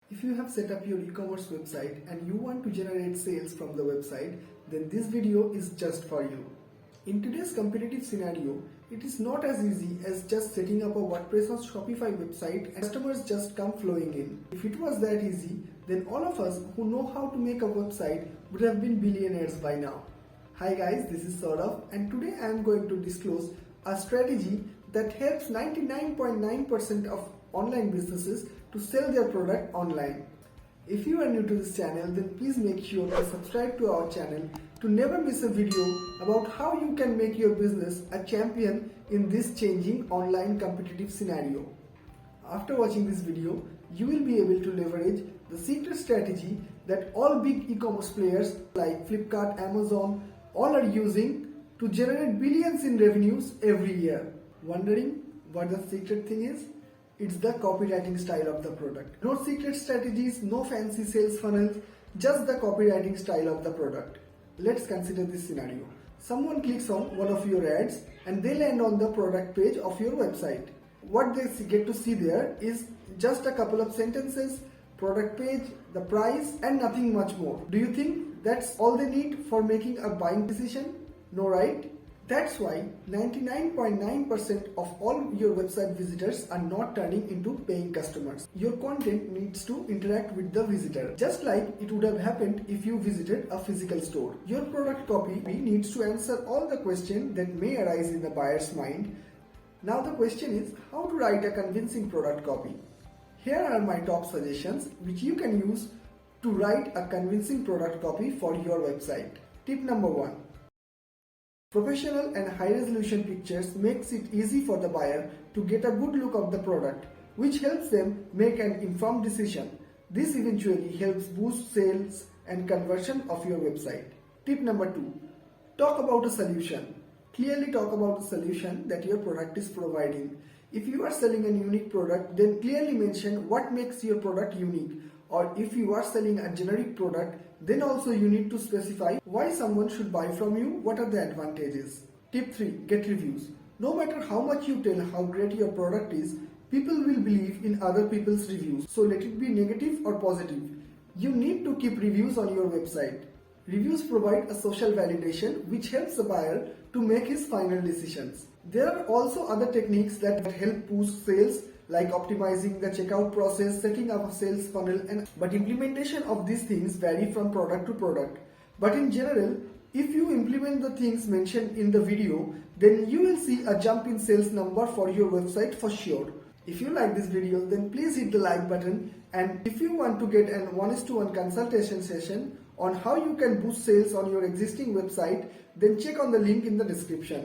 If you have set up your e-commerce website and you want to generate sales from the website, then this video is just for you. In today's competitive scenario, it is not as easy as just setting up a WordPress or Shopify website and customers just come flowing in. If it was that easy, then all of us who know how to make a website would have been billionaires by now. Hi guys, this is Sourav and today I am going to disclose a strategy that helps 99.9% of online businesses to sell their product online. If you are new to this channel, then please make sure to subscribe to our channel to never miss a video about how you can make your business a champion in this changing online competitive scenario. After watching this video, you will be able to leverage the secret strategy that all big e-commerce players like Flipkart, Amazon, all are using to generate billions in revenues every year. Wondering what the secret thing is? It's the copywriting style of the product. No secret strategies, no fancy sales funnels, just the copywriting style of the product. Let's consider this scenario. Someone clicks on one of your ads and they land on the product page of your website. What they get to see there is just a couple of sentences, product page, the price, and nothing much more. Do you think that's all they need for making a buying decision? No, right? That's why 99.9% of all your website visitors are not turning into paying customers. Your content needs to interact with the visitor, just like it would have happened if you visited a physical store. Your product copy needs to answer all the questions that may arise in the buyer's mind. Now the question is how to write a convincing product copy. Here are my top suggestions which you can use to write a convincing product copy for your website. Tip number 1. Professional and high-resolution pictures makes it easy for the buyer to get a good look of the product, which helps them make an informed decision. This eventually helps boost sales and conversion of your website. Tip number 2. Talk about a solution. Clearly talk about the solution that your product is providing. If you are selling a unique product, then clearly mention what makes your product unique. Or if you are selling a generic product, then also you need to specify why someone should buy from you, what are the advantages. Tip 3. Get reviews. No matter how much you tell how great your product is, people will believe in other people's reviews. So let it be negative or positive. You need to keep reviews on your website. Reviews provide a social validation which helps the buyer to make his final decisions. There are also other techniques that help boost sales, like optimizing the checkout process, setting up a sales funnel, but implementation of these things vary from product to product. But in general, if you implement the things mentioned in the video, then you will see a jump in sales number for your website for sure. If you like this video, then please hit the like button, and if you want to get an 1:1 consultation session on how you can boost sales on your existing website, then check on the link in the description.